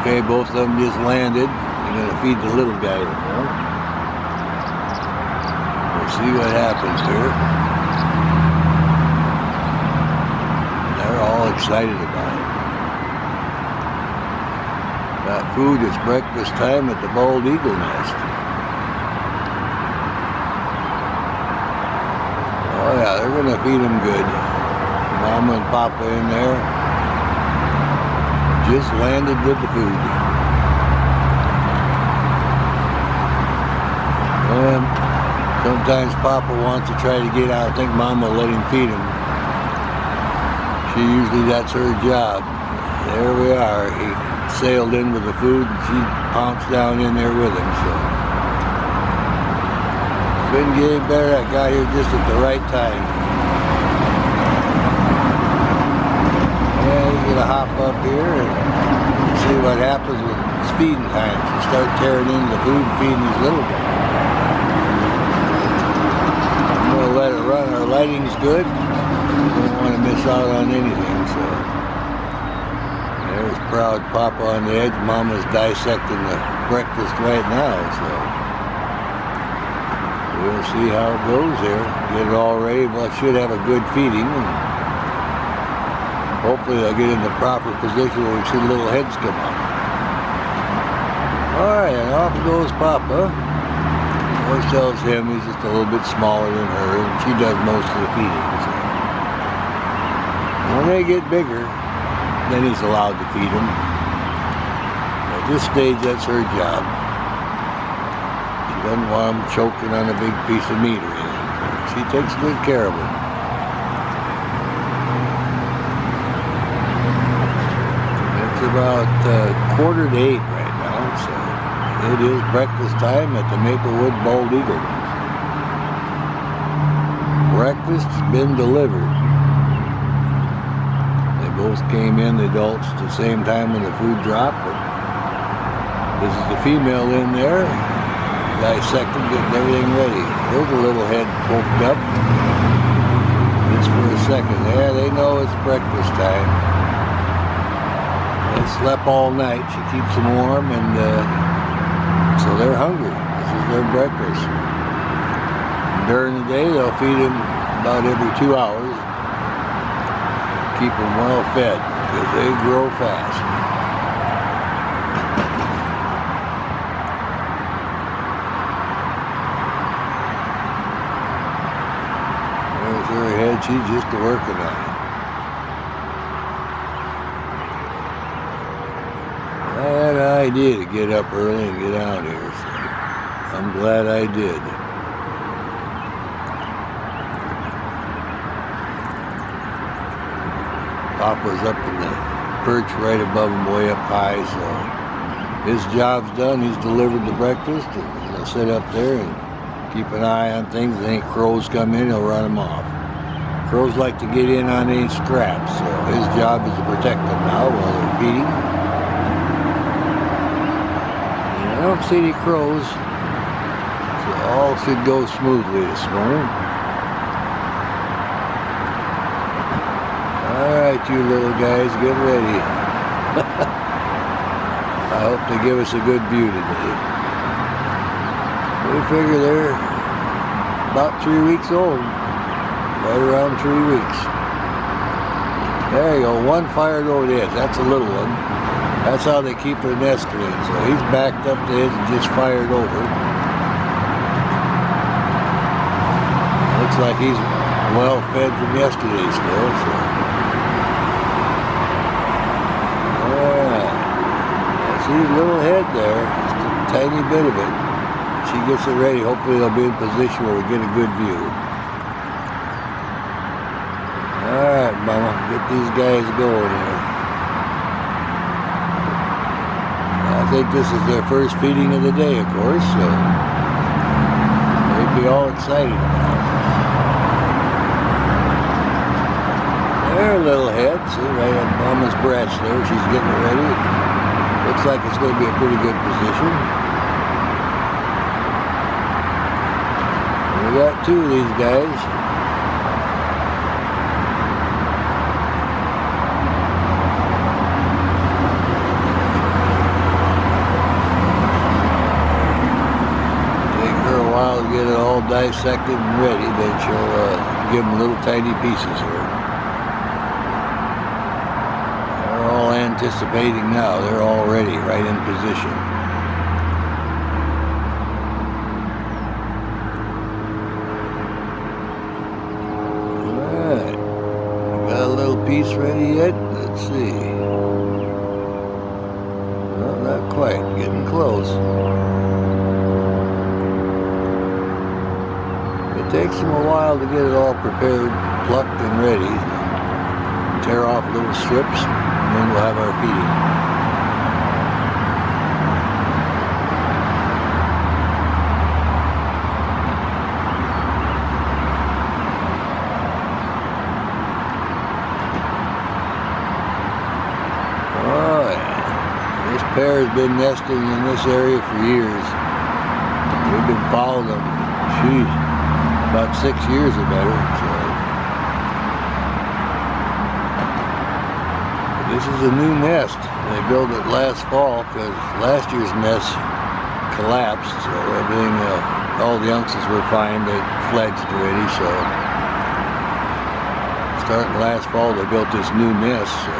Okay, both of them just landed. I'm going to feed the little guy now. We'll see what happens here. They're all excited about it. Got food. It's breakfast time at the bald eagle nest. Oh yeah, they're going to feed them good. Mama and Papa in there. Just landed with the food. And sometimes Papa wants to try to get out. I think Mama will let him feed him. Usually that's her job. There we are. He sailed in with the food and she pounced down in there with him. So couldn't get any better. I got here just at the right time. And he's gonna hop up here and see what happens with his feeding time. So start tearing into the food and feeding these little guys. I'm gonna let it run. Our lighting's good. Don't want to miss out on anything, so there's proud Papa on the edge. Mama's dissecting the breakfast right now, so we'll see how it goes here. Get it all ready. Well, it should have a good feeding, and hopefully they'll get in the proper position where we see little heads come up. Alright, and off goes Papa. Always tells him he's just a little bit smaller than her, and she does most of the feeding. So when they get bigger, then he's allowed to feed them. At this stage, that's her job. She doesn't want them choking on a big piece of meat or anything. She takes good care of them. It's about 7:45 right now, so it is breakfast time at the Maplewood Bald Eagle. Breakfast's been delivered. Both came in, the adults, at the same time when the food dropped. But this is the female in there, dissecting, getting everything ready. There's a little head poked up. Just for a second. Yeah, they know it's breakfast time. They slept all night. She keeps them warm, and so they're hungry. This is their breakfast. During the day, they'll feed them about every 2 hours. Keep them well fed because they grow fast. There's her head. She's just working on it. I had an idea to get up early and get out here, so I'm glad I did. Papa's up in the perch right above him, way up high, so his job's done. He's delivered the breakfast, and he'll sit up there and keep an eye on things. If any crows come in, he'll run them off. Crows like to get in on any scraps, so his job is to protect them now while they're feeding. And I don't see any crows, so all should go smoothly this morning. Alright, you little guys, get ready. I hope they give us a good view today. We figure they're about 3 weeks old. Right around 3 weeks. There you go, one fired over the edge. That's a little one. That's how they keep their nest clean. So he's backed up the edge and just fired over. Looks like he's well fed from yesterday still, so. See his little head there, just a tiny bit of it. She gets it ready. Hopefully they'll be in position where we get a good view. Alright, Mama, get these guys going here. I think this is their first feeding of the day, of course, so they'd be all excited about it. There, little head, see, right on Mama's breast there. She's getting ready. Looks like it's going to be a pretty good position. We got 2 of these guys. dissected and ready, then she'll give them little tiny pieces here. They're all anticipating now. They're all ready, right in position. Alright. Got a little piece ready yet? Let's see. Well, not quite. Getting close. It takes them a while to get it all prepared, plucked and ready. Tear off little strips, and then we'll have our feeding. Oh yeah. This pair has been nesting in this area for years. We've been following them. Jeez. About 6 years or better. So. This is a new nest. They built it last fall because last year's nest collapsed. So everything, all the youngsters were fine. They fledged already. So starting last fall, they built this new nest. So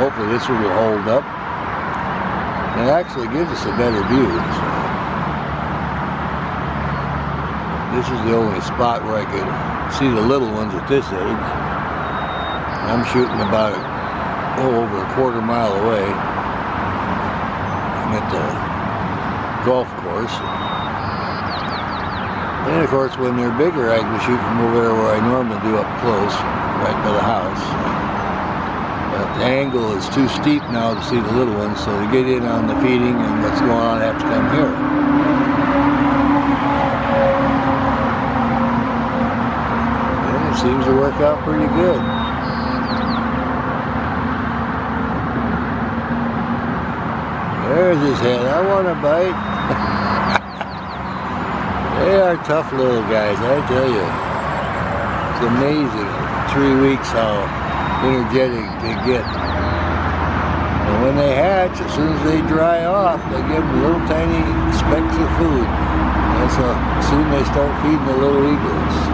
hopefully this one will hold up. And it actually gives us a better view. So. This is the only spot where I could see the little ones at this age. I'm shooting about over a quarter mile away. I'm at the golf course. And of course when they're bigger I can shoot from over there where I normally do up close, right by the house. But the angle is too steep now to see the little ones, so to get in on the feeding and what's going on I have to come here. Seems to work out pretty good. There's his head. I want a bite. They are tough little guys, I tell you. It's amazing. 3 weeks how energetic they get. And when they hatch, as soon as they dry off, they give them little tiny specks of food. And so soon they start feeding the little eaglets.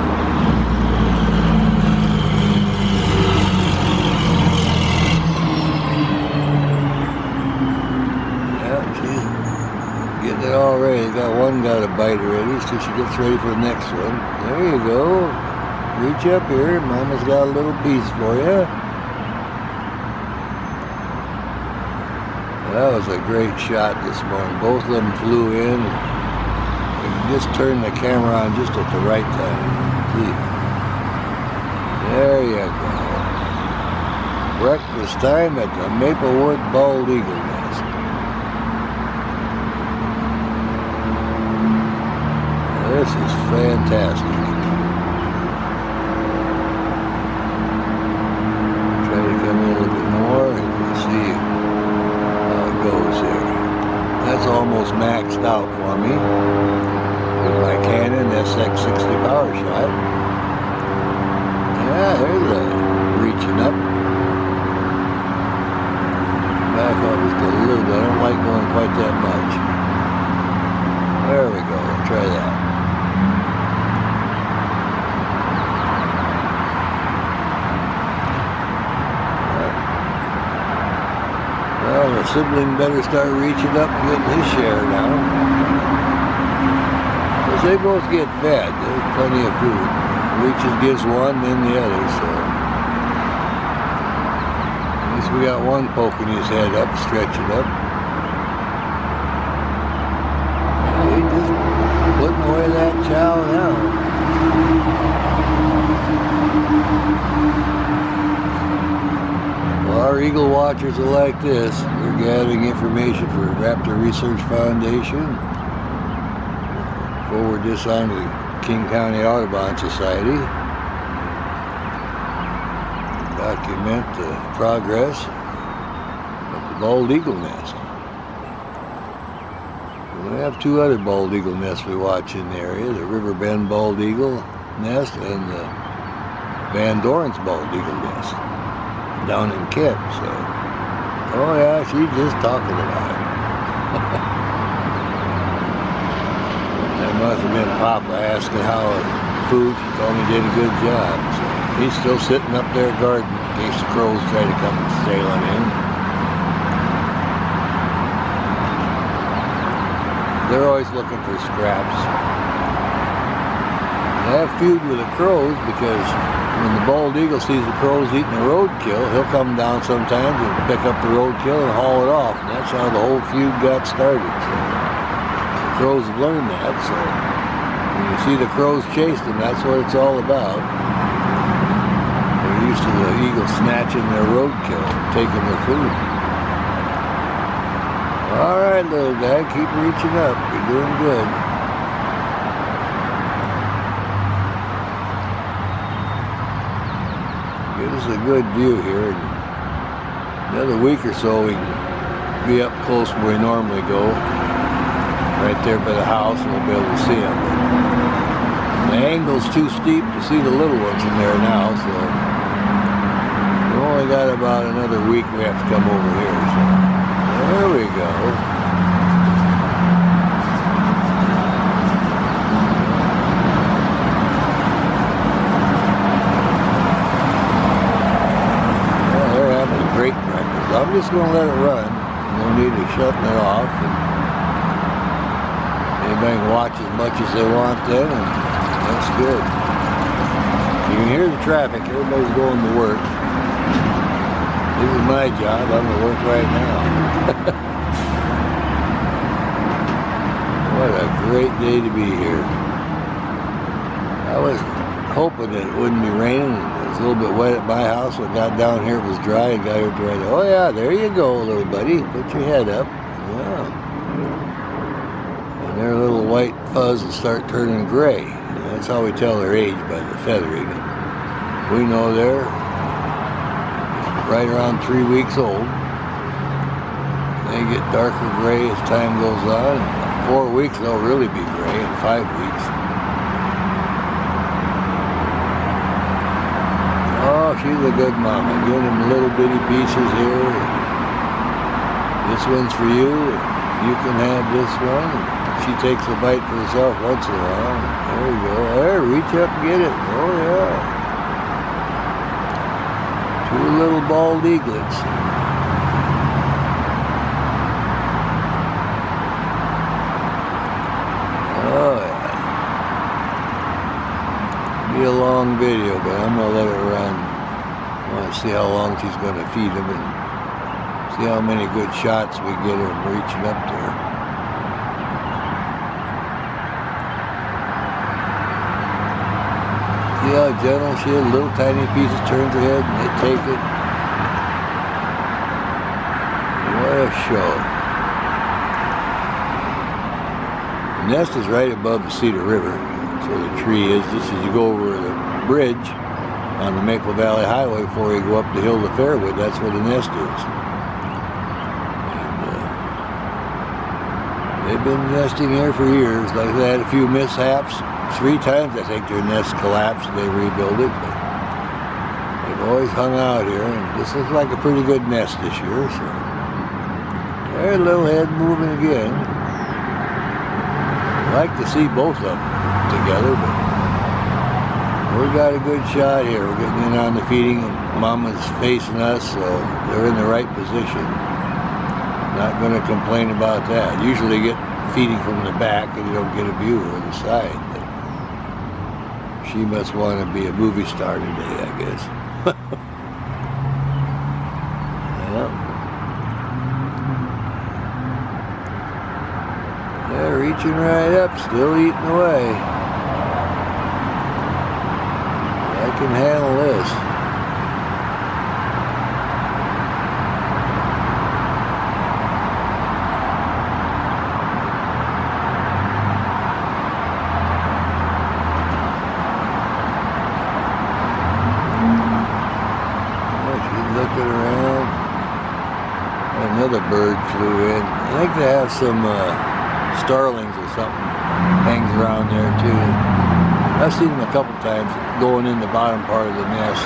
Getting it all ready. One got a bite already, so she gets ready for the next one. There you go. Reach up here. Mama's got a little piece for you. That was a great shot this morning. Both of them flew in. And just turned the camera on just at the right time. See? There you go. Breakfast time at the Maplewood Bald Eagle Nest. This is fantastic. Try to come in a little bit more and see how it goes here. That's almost maxed out for me with my Canon SX60 power shot. Yeah, there's a reaching up. Back up just a little bit. I don't like going quite that much. There we go. Try that. Well, the sibling better start reaching up and getting his share now. Because they both get fed. There's plenty of food. Reaches gives one, then the other, so. At least we got one poking his head up, stretching up. Yeah, he's just putting away that chow now. Well, our eagle watchers are like this. We're gathering information for Raptor Research Foundation. Forward this on to the King County Audubon Society. Document the progress of the bald eagle nest. We have 2 other bald eagle nests we watch in the area. The River Bend bald eagle nest and the Van Doren's bald eagle nest down in Kent, so. Oh yeah, she's just talking about it. must have been Papa asking how food. She told me he did a good job. So he's still sitting up there guarding in case the crows try to come sailing in. They're always looking for scraps. I have feud with the crows because when the bald eagle sees the crows eating the roadkill, he'll come down sometimes and pick up the roadkill and haul it off. And that's how the whole feud got started. So the crows have learned that. So when you see the crows chase them, that's what it's all about. They're used to the eagle snatching their roadkill, taking their food. All right, little guy, keep reaching up. You're doing good. Give us a good view here. Another week or so, we can be up close where we normally go. Right there by the house, and we'll be able to see them. The angle's too steep to see the little ones in there now, so we only got about another week we have to come over here. So there we go. Well, they're having a great breakfast. I'm just going to let it run. No need of shutting it off. Anybody can watch as much as they want then, and that's good. You can hear the traffic. Everybody's going to work. This is my job. I'm at work right now. What a great day to be here. I was hoping that it wouldn't be raining. It was a little bit wet at my house. When I got down here, it was dry, and got here dry. Oh yeah, there you go, little buddy. Put your head up. Wow. And their little white fuzz will start turning gray. And that's how we tell their age, by the feathering. We know they're right around 3 weeks old. They get darker gray as time goes on. 4 weeks they'll really be gray, in 5 weeks. Oh, she's a good mama, giving them little bitty pieces here. This one's for you. You can have this one. She takes a bite for herself once in a while. There you go. There, reach up and get it. Oh yeah. 2 little bald eaglets. Oh yeah. Be a long video, but I'm gonna let it run. I want to see how long she's going to feed them and see how many good shots we get her reaching up there. See how gentle she is? Little tiny pieces, turns her head and they take it. What a show. The nest is right above the Cedar River. That's where the tree is. Just as you go over the bridge on the Maple Valley Highway before you go up the hill to Fairwood, that's where the nest is. And, they've been nesting here for years. Like they had a few mishaps. 3 times I think their nest collapsed and they rebuilt it. But they've always hung out here, and this looks like a pretty good nest this year. So their little head moving again. I'd like to see both of them together, but we got a good shot here. We're getting in on the feeding, and Mama's facing us, so they're in the right position. Not going to complain about that. Usually get feeding from the back and you don't get a view of the side. But she must want to be a movie star today, I guess. Yeah. They're reaching right up, still eating away. I can handle this. Looking around. Another bird flew in. I think they have some starlings or something hangs around there too. I've seen them a couple times going in the bottom part of the nest.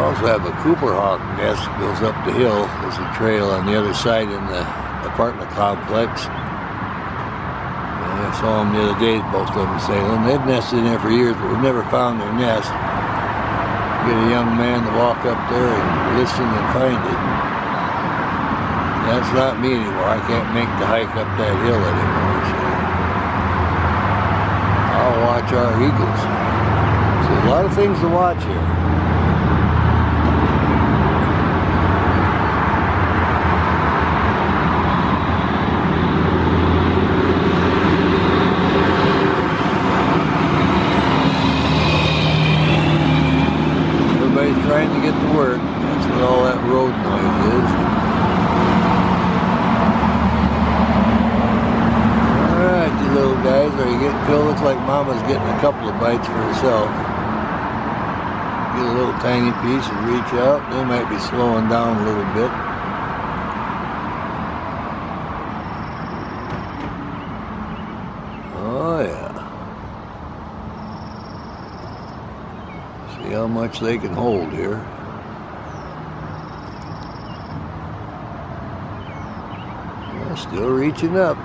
also have a Cooper hawk nest that goes up the hill. There's a trail on the other side in the apartment complex. And I saw them the other day, both of them in Salem. They've nested in there for years, but we've never found their nest. Get a young man to walk up there and listen and find it. That's not me anymore. I can't make the hike up that hill anymore. So I'll watch our eagles. There's a lot of things to watch here. Everybody's trying to get to work. That's what all that road noise is. Alright, you little guys, are you getting filled? Looks like Mama's getting a couple of bites for herself. Get a little tiny piece and reach out. They might be slowing down a little bit. Oh yeah. See how much they can hold here. Yeah, still reaching up.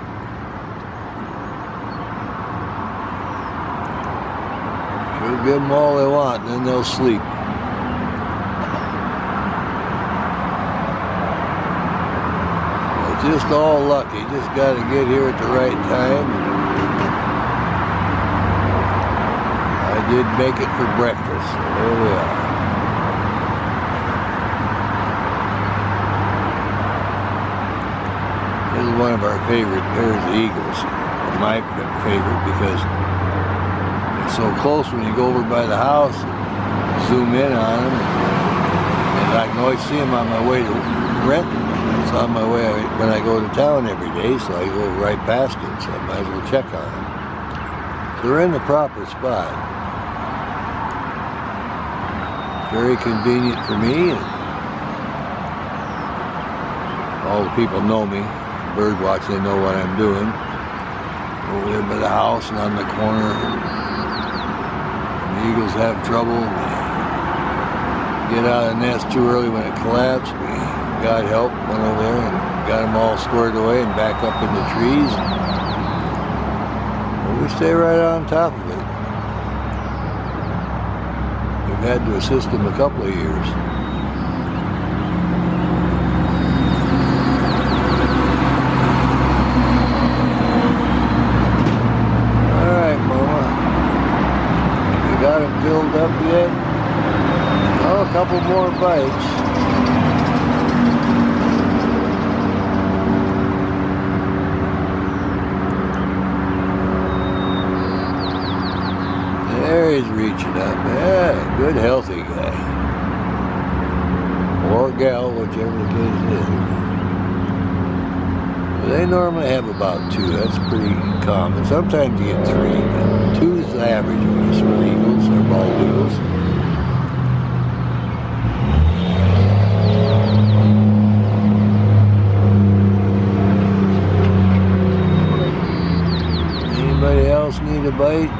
We'll give them all they want, and then they'll sleep. It's just all luck. You just got to get here at the right time. I did make it for breakfast, so there we are. This is one of our favorite pairs of eagles. My favorite because so close when you go over by the house and zoom in on them, and I can always see them on my way to Renton. It's on my way when I go to town every day, so I go right past it, so I might as well check on them. So they're in the proper spot. Very convenient for me, and all the people know me. Bird watch, they know what I'm doing. Over there by the house and on the corner. Eagles have trouble. Get out of the nest too early when it collapsed. We, God help, went over there and got them all squared away and back up in the trees. And we stay right on top of it. We've had to assist them a couple of years. Got them filled up yet? Oh, a couple more bites. There he's reaching up. Yeah, good healthy guy. Or gal, whichever the case is. They normally have about 2. That's pretty common. Sometimes you get 3, but 2 is the average on the small eagles or bald eagles. Anybody else need a bite?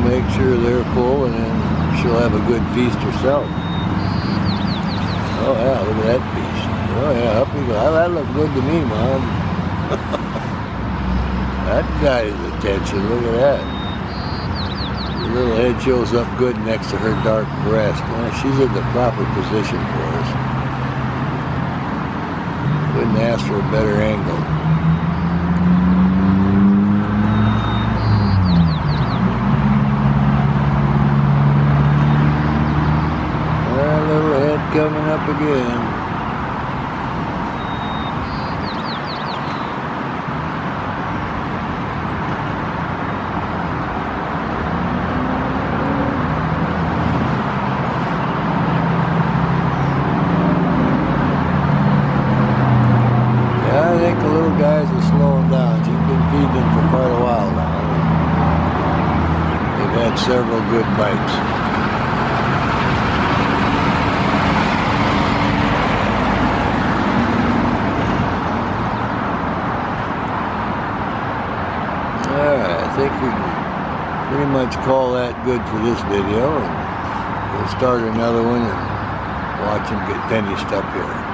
Make sure they're full, and then she'll have a good feast herself. Oh yeah, look at that feast. Oh yeah, up you go. That looked good to me, Mom. That got his attention. Look at that. The little head shows up good next to her dark breast. Well, she's in the proper position for us. Couldn't ask for a better angle. Coming up again. Yeah, I think the little guys are slowing down. She's been feeding them for quite a while now. They've had several good bites. think we can pretty much call that good for this video, and we'll start another one and watch them get finished up here.